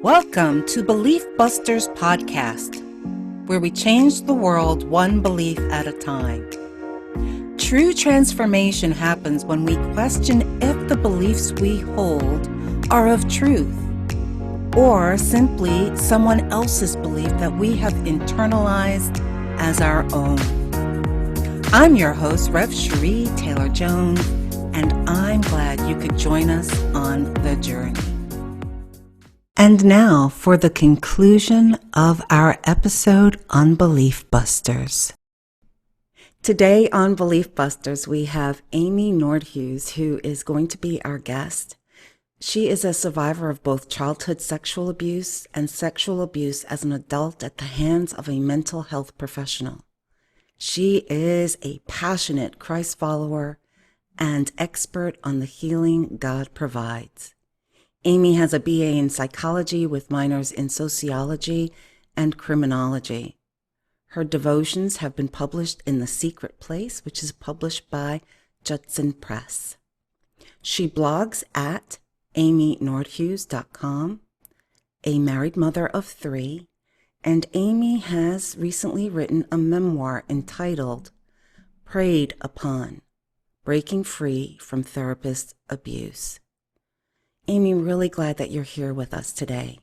Welcome to Belief Busters Podcast, where we change the world one belief at a time. True transformation happens when we question if the beliefs we hold are of truth, or simply someone else's belief that we have internalized as our own. I'm your host, Rev. Cherie Taylor Jones, and I'm glad you could join us on the journey. And now for the conclusion of our episode on Belief Busters. Today on Belief Busters, we have Amy Nordhus, who is going to be our guest. She is a survivor of both childhood sexual abuse and sexual abuse as an adult at the hands of a mental health professional. She is a passionate Christ follower and expert on the healing God provides. Amy has a BA in psychology with minors in sociology and criminology. Her devotions have been published in The Secret Place, which is published by Judson Press. She blogs at amynordhus.com, a married mother of 3, and Amy has recently written a memoir entitled Preyed Upon: Breaking Free from Therapist Abuse. Amy, really glad that you're here with us today.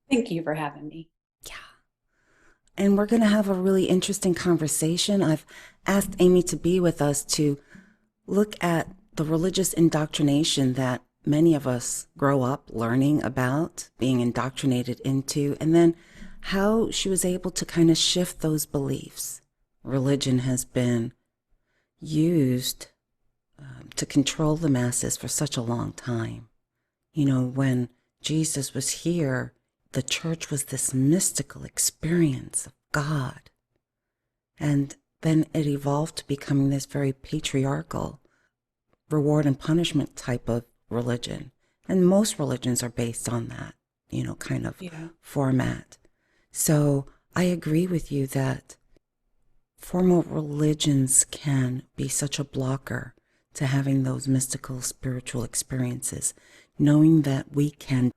Thank you for having me. Yeah. And we're going to have a really interesting conversation. I've asked Amy to be with us to look at the religious indoctrination that many of us grow up learning about, being indoctrinated into, and then how she was able to kind of shift those beliefs. Religion has been used to control the masses for such a long time. You know, when Jesus was here, the church was this mystical experience of God. And then it evolved to becoming this very patriarchal reward and punishment type of religion. And most religions are based on that, kind of format. So I agree with you that formal religions can be such a blocker to having those mystical spiritual experiences, knowing that we can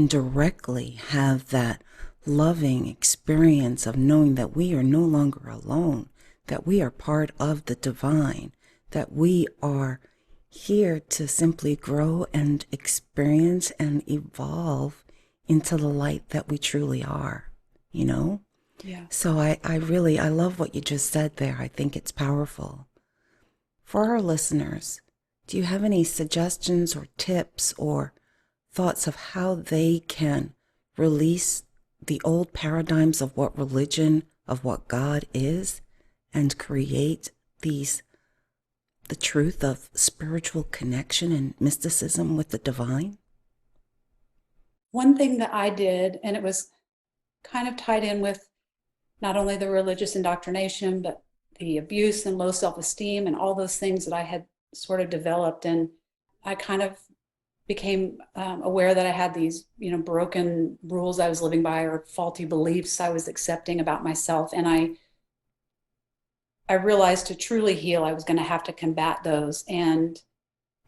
directly have that loving experience of knowing that we are no longer alone, that we are part of the divine, that we are here to simply grow and experience and evolve into the light that we truly are, Yeah. So I love what you just said there. I think it's powerful. For our listeners, do you have any suggestions or tips or thoughts of how they can release the old paradigms of what religion, of what God is, and create the truth of spiritual connection and mysticism with the divine? One thing that I did, and it was kind of tied in with not only the religious indoctrination, but the abuse and low self-esteem and all those things that I had sort of developed. And I kind of became aware that I had these, broken rules I was living by or faulty beliefs I was accepting about myself. And I realized to truly heal, I was going to have to combat those. And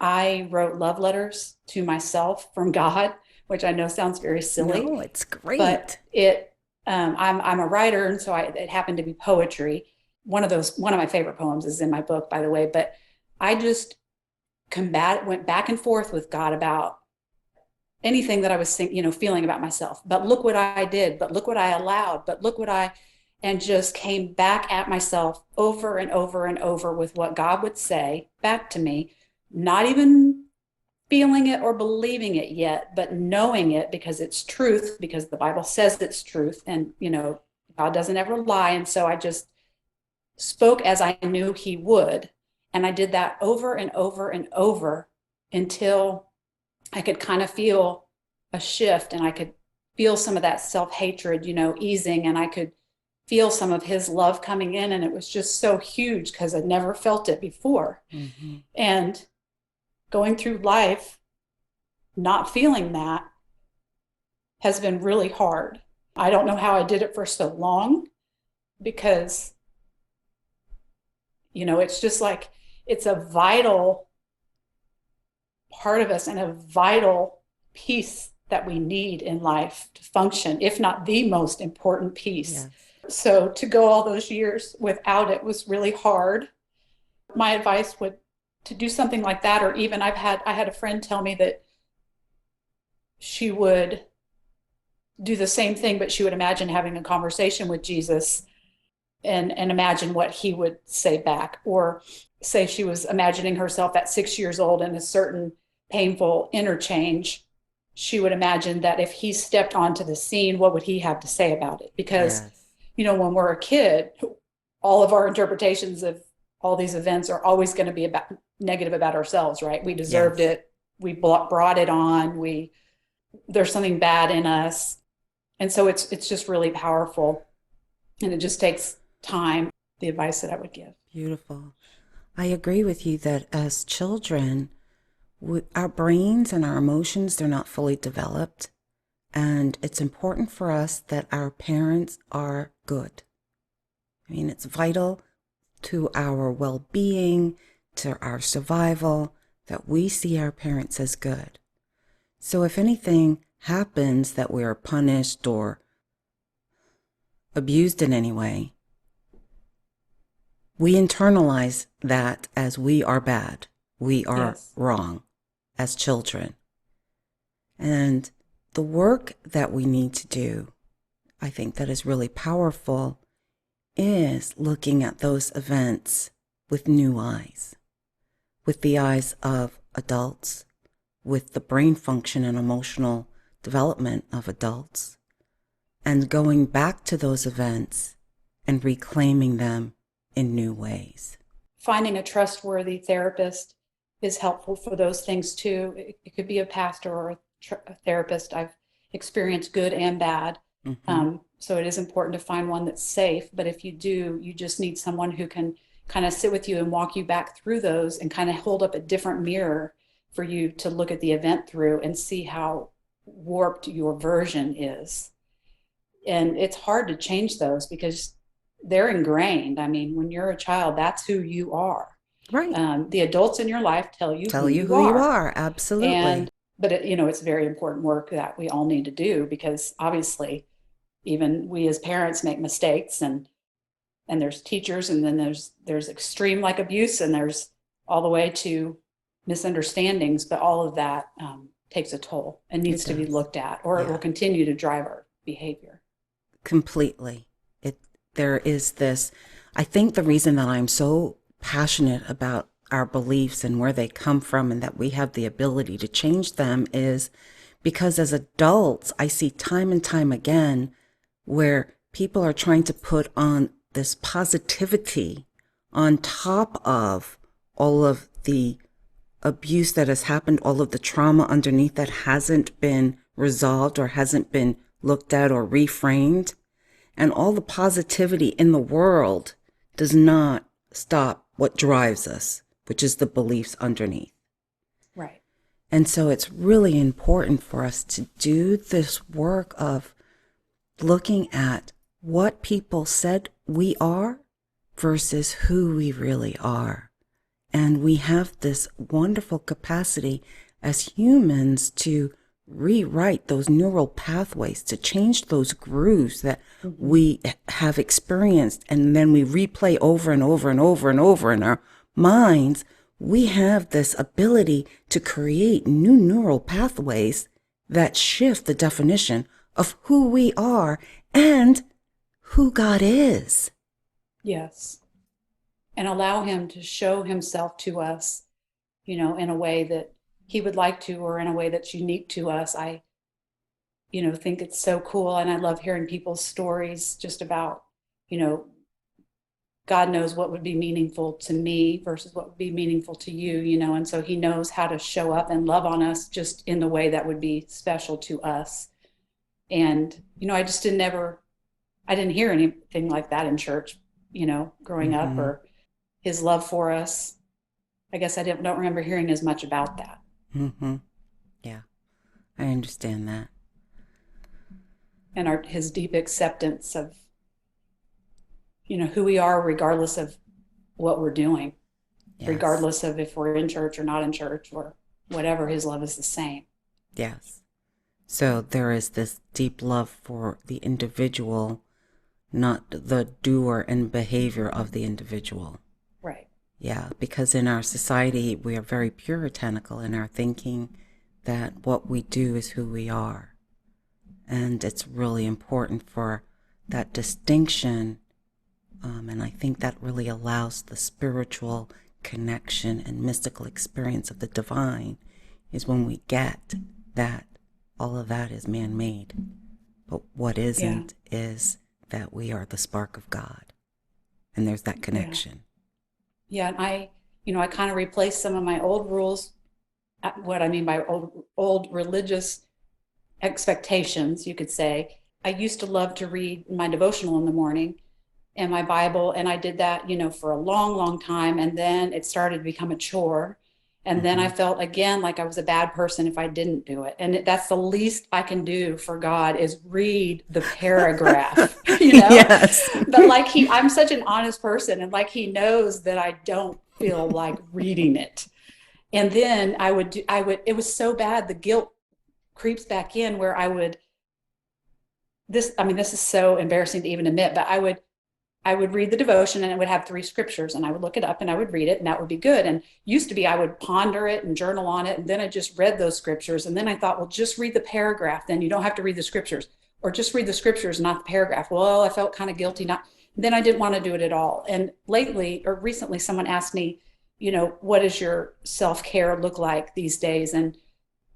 I wrote love letters to myself from God, which I know sounds very silly. No, it's great. But I'm a writer, and so it happened to be poetry. One of my favorite poems is in my book, by the way. But I just went back and forth with God about anything that I was feeling about myself. But look what I did. But look what I allowed. But look and just came back at myself over and over and over with what God would say back to me, not even feeling it or believing it yet, but knowing it because it's truth, because the Bible says it's truth. And, God doesn't ever lie. And so I just spoke as I knew he would. And I did that over and over and over until I could kind of feel a shift, and I could feel some of that self-hatred, easing, and I could feel some of his love coming in. And it was just so huge because I'd never felt it before. Mm-hmm. And going through life, not feeling that has been really hard. I don't know how I did it for so long because, it's just like, it's a vital part of us and a vital piece that we need in life to function, if not the most important piece. Yes. So to go all those years without it was really hard. My advice would to do something like that, or even I had a friend tell me that she would do the same thing, but she would imagine having a conversation with Jesus and imagine what he would say back, or say she was imagining herself at 6 years old in a certain painful interchange. She would imagine that if he stepped onto the scene, what would he have to say about it? Because, Yes. when we're a kid, all of our interpretations of all these events are always going to be about negative about ourselves, right? We deserved Yes. it. We brought it on. There's something bad in us. And so it's just really powerful. And it just takes time, the advice that I would give. Beautiful. I agree with you that as children, our brains and our emotions, they're not fully developed. And it's important for us that our parents are good. I mean, it's vital to our well-being, to our survival, that we see our parents as good. So if anything happens that we are punished or abused in any way, we internalize that as we are bad, we are Yes. wrong as children. And the work that we need to do, I think that is really powerful, is looking at those events with new eyes, with the eyes of adults, with the brain function and emotional development of adults, and going back to those events and reclaiming them in new ways. Finding a trustworthy therapist is helpful for those things too. It could be a pastor or a therapist. I've experienced good and bad. So it is important to find one that's safe. But if you do, you just need someone who can kind of sit with you and walk you back through those and kind of hold up a different mirror for you to look at the event through and see how warped your version is. And it's hard to change those because they're ingrained. I mean, when you're a child, that's who you are. Right. The adults in your life tell you Tell who you you who you are. are. Absolutely. But it's very important work that we all need to do, because obviously even we as parents make mistakes, and there's teachers, and then there's extreme like abuse, and there's all the way to misunderstandings, but all of that takes a toll and needs to be looked at, or it will continue to drive our behavior. Completely. There is this, I think the reason that I'm so passionate about our beliefs and where they come from and that we have the ability to change them is because as adults, I see time and time again where people are trying to put on this positivity on top of all of the abuse that has happened, all of the trauma underneath that hasn't been resolved or hasn't been looked at or reframed. And all the positivity in the world does not stop what drives us, which is the beliefs underneath. Right. And so it's really important for us to do this work of looking at what people said we are versus who we really are. And we have this wonderful capacity as humans to rewrite those neural pathways, to change those grooves that we have experienced, and then we replay over and over and over and over in our minds. We have this ability to create new neural pathways that shift the definition of who we are and who God is. Yes. And allow him to show himself to us, in a way that he would like to, or in a way that's unique to us. I, think it's so cool. And I love hearing people's stories just about, God knows what would be meaningful to me versus what would be meaningful to you, and so he knows how to show up and love on us just in the way that would be special to us. And, I just I didn't hear anything like that in church, growing up, or his love for us. I guess I don't remember hearing as much about that. Yeah, I understand that. And his deep acceptance of, who we are, regardless of what we're doing, regardless of if we're in church or not in church or whatever. His love is the same. Yes. So there is this deep love for the individual, not the doer and behavior of the individual. Right. Yeah, because in our society, we are very puritanical in our thinking that what we do is who we are. And it's really important for that distinction. And I think that really allows the spiritual connection and mystical experience of the divine is when we get that all of that is man-made. But what Yeah. isn't is that we are the spark of God. And there's that Yeah. connection. Yeah. And I kind of replaced some of my old rules, what I mean by old religious expectations, you could say. I used to love to read my devotional in the morning and my Bible, and I did that, for a long, long time. And then it started to become a chore. And then I felt again like I was a bad person if I didn't do it. And that's the least I can do for God is read the paragraph, Yes. But I'm such an honest person, and like he knows that I don't feel like reading it. And then it was so bad, the guilt creeps back in where this is so embarrassing to even admit, but I would read the devotion and it would have 3 scriptures, and I would look it up and I would read it, and that would be good. And used to be, I would ponder it and journal on it. And then I just read those scriptures. And then I thought, well, just read the paragraph. Then you don't have to read the scriptures, or just read the scriptures, not the paragraph. Well, I felt kind of guilty. Then I didn't want to do it at all. And recently, someone asked me, what does your self-care look like these days? And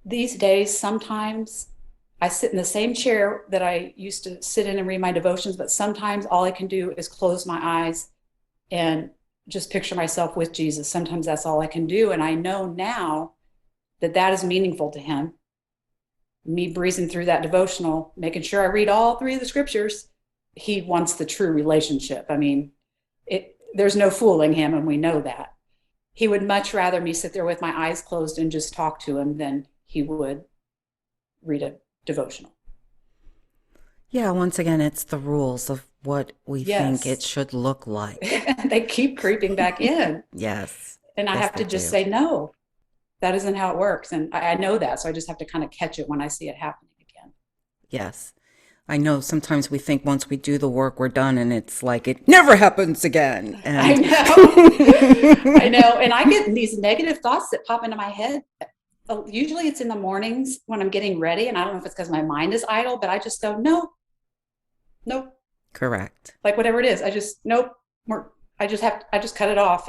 these days, sometimes I sit in the same chair that I used to sit in and read my devotions, but sometimes all I can do is close my eyes and just picture myself with Jesus. Sometimes that's all I can do. And I know now that that is meaningful to him. Me breezing through that devotional, making sure I read all 3 of the scriptures. He wants the true relationship. I mean, there's no fooling him, and we know that. He would much rather me sit there with my eyes closed and just talk to him than he would read a devotional. Yeah, once again, it's the rules of what we think it Yes. should look like. They keep creeping back in. Yes. And I Yes, have they to just do. say, no, that isn't how it works. And I know that. So I just have to kind of catch it when I see it happening again. Yes. I know sometimes we think once we do the work, we're done, and it's like it never happens again. I And know. I know. And I get these negative thoughts that pop into my head. Usually it's in the mornings when I'm getting ready. And I don't know if it's because my mind is idle, but I just go, no, nope. correct. Like whatever it is, nope. I just cut it off.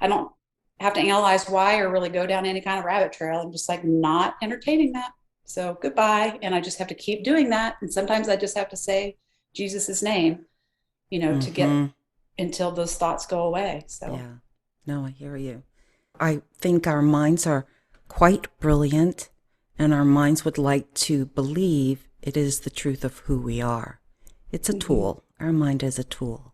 I don't have to analyze why or really go down any kind of rabbit trail. I'm just like not entertaining that. So goodbye. And I just have to keep doing that. And sometimes I just have to say Jesus's name, to get Mm-hmm. until those thoughts go away. So Yeah. No, I hear you. I think our minds are quite brilliant, and our minds would like to believe it is the truth of who we are. It's a tool. Our mind is a tool.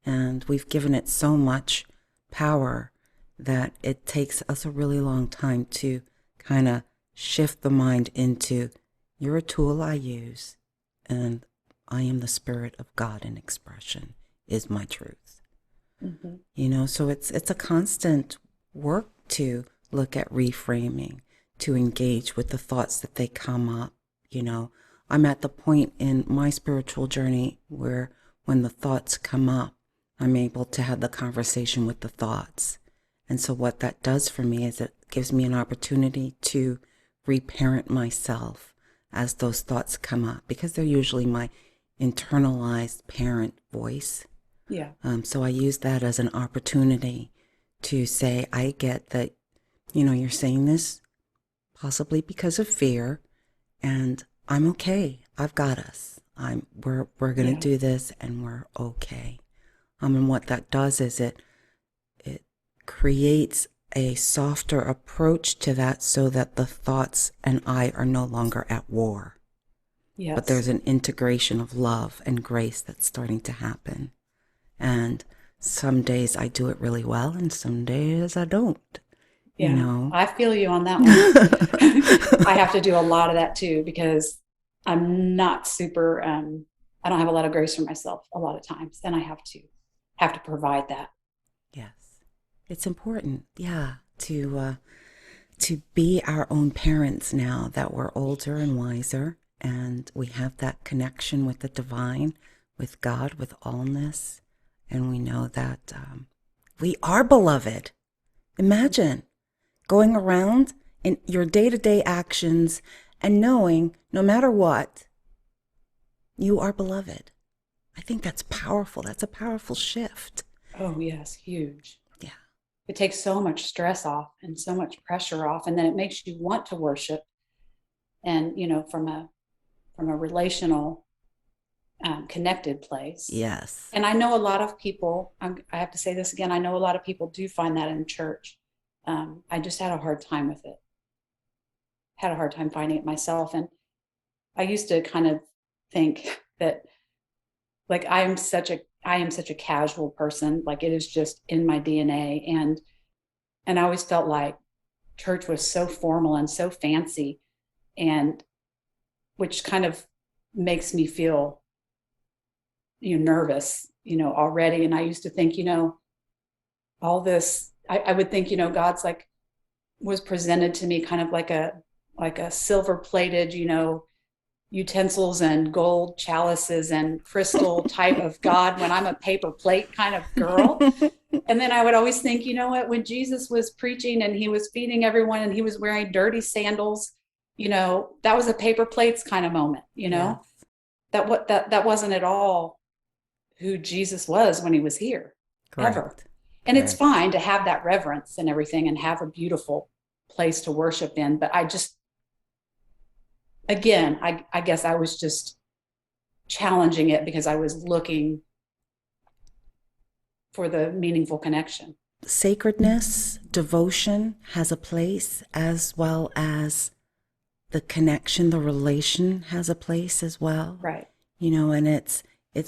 And we've given it so much power that it takes us a really long time to kind of shift the mind into, you're a tool I use, and I am the Spirit of God in expression, is my truth. So it's a constant work to look at reframing, to engage with the thoughts that they come up. I'm at the point in my spiritual journey where when the thoughts come up, I'm able to have the conversation with the thoughts. And so what that does for me is it gives me an opportunity to reparent myself as those thoughts come up, because they're usually my internalized parent voice. yeah, So I use that as an opportunity to say, I get that, you're saying this possibly because of fear, and I'm okay. I've got us. We're gonna yeah, do this, and we're okay. And what that does is it creates a softer approach to that, so that the thoughts and I are no longer at war. yes, But there's an integration of love and grace that's starting to happen. And some days I do it really well, and some days I don't, yeah. I feel you on that one. I have to do a lot of that too because I'm not super. I don't have a lot of grace for myself a lot of times, and I have to provide that. Yes. It's important, yeah, to to be our own parents now that we're older and wiser, and we have that connection with the divine, with God, with allness, and we know that we are beloved. Imagine going around in your day-to-day actions and knowing no matter what, you are beloved. I think that's powerful. That's a powerful shift. Oh, yes, huge. Yeah. It takes so much stress off and so much pressure off, and then it makes you want to worship. And from a relational, connected place. Yes. And I know a lot of people. I have to say this again. I know a lot of people do find that in church. I just had a hard time with it. Had a hard time finding it myself, and I used to kind of think that, like, I am such a casual person. Like, it is just in my DNA, and I always felt like church was so formal and so fancy, and which kind of makes me feel nervous already. And I used to think all this, I would think God's like was presented to me kind of like a silver plated utensils and gold chalices and crystal type of God, when I'm a paper plate kind of girl. And then I would always think, when Jesus was preaching and he was feeding everyone and he was wearing dirty sandals, that was a paper plates kind of moment, Yes. that wasn't at all who Jesus was when he was here. Correct. Ever. And it's fine to have that reverence and everything and have a beautiful place to worship in. But I just, again, I guess I was just challenging it because I was looking for the meaningful connection. Sacredness, devotion has a place, as well as the connection, the relation has a place as well. Right. And it's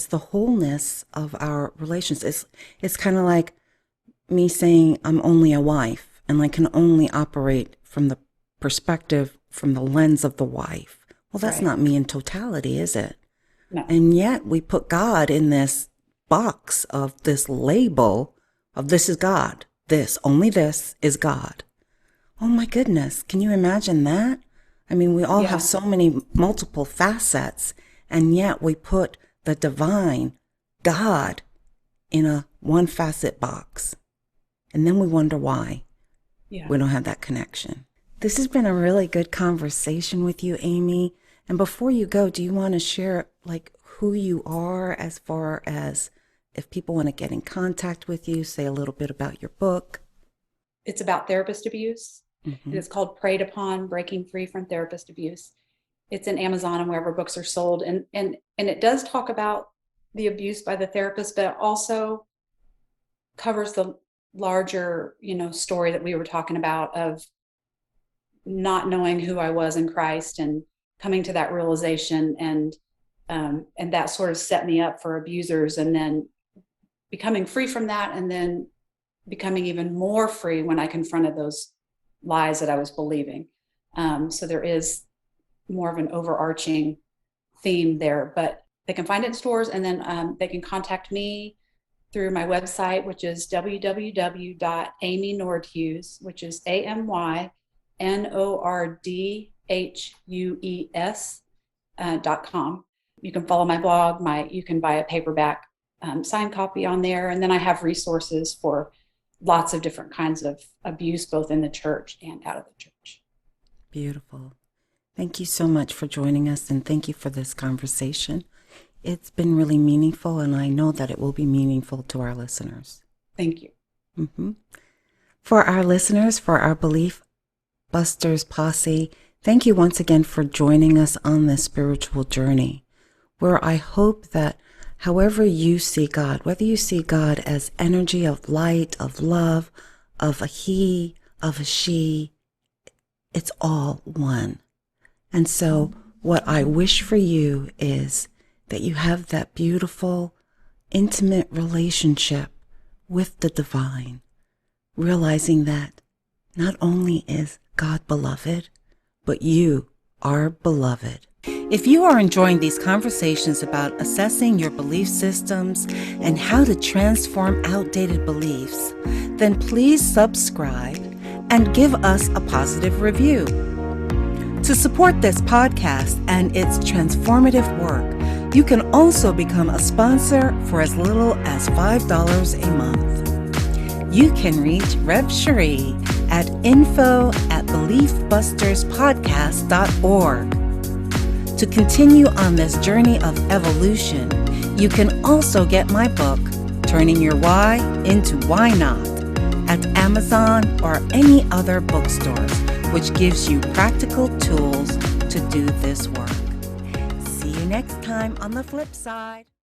the wholeness of our relations. It's kind of like me saying I'm only a wife and I can only operate from the perspective, from the lens of the wife. Well, that's not me in totality, is it? No. And yet we put God in this box of this label of this is God. Only this is God. Oh my goodness. Can you imagine that? I mean, we all have so many multiple facets, and yet we put the divine God in a one facet box. And then we wonder why we don't have that connection. This has been a really good conversation with you, Amy. And before you go, do you want to share like who you are, as far as if people want to get in contact with you, say a little bit about your book? It's about therapist abuse. Mm-hmm. It's called Preyed Upon: Breaking Free from Therapist Abuse. It's in Amazon and wherever books are sold. And it does talk about the abuse by the therapist, but it also covers the larger, story that we were talking about of not knowing who I was in Christ and coming to that realization. And that sort of set me up for abusers, and then becoming free from that, and then becoming even more free when I confronted those lies that I was believing. So there is more of an overarching theme there, but they can find it in stores, and then they can contact me through my website, which is www.amynordhues, which is AMYNORDHUES.com. You can follow my blog. You can buy a paperback signed copy on there, and then I have resources for lots of different kinds of abuse, both in the church and out of the church. Beautiful. Thank you so much for joining us, and thank you for this conversation. It's been really meaningful, and I know that it will be meaningful to our listeners. Thank you. Mm-hmm. For our listeners, for our Belief Busters posse, thank you once again for joining us on this spiritual journey, where I hope that however you see God, whether you see God as energy of light, of love, of a he, of a she, it's all one. And so what I wish for you is that you have that beautiful, intimate relationship with the divine, realizing that not only is God beloved, but you are beloved. If you are enjoying these conversations about assessing your belief systems and how to transform outdated beliefs, then please subscribe and give us a positive review. To support this podcast and its transformative work, you can also become a sponsor for as little as $5 a month. You can reach Rev Cherie at info@beliefbusterspodcast.org. To continue on this journey of evolution, you can also get my book, Turning Your Why into Why Not, at Amazon or any other bookstores, which gives you practical tools to do this work. See you next time on the flip side.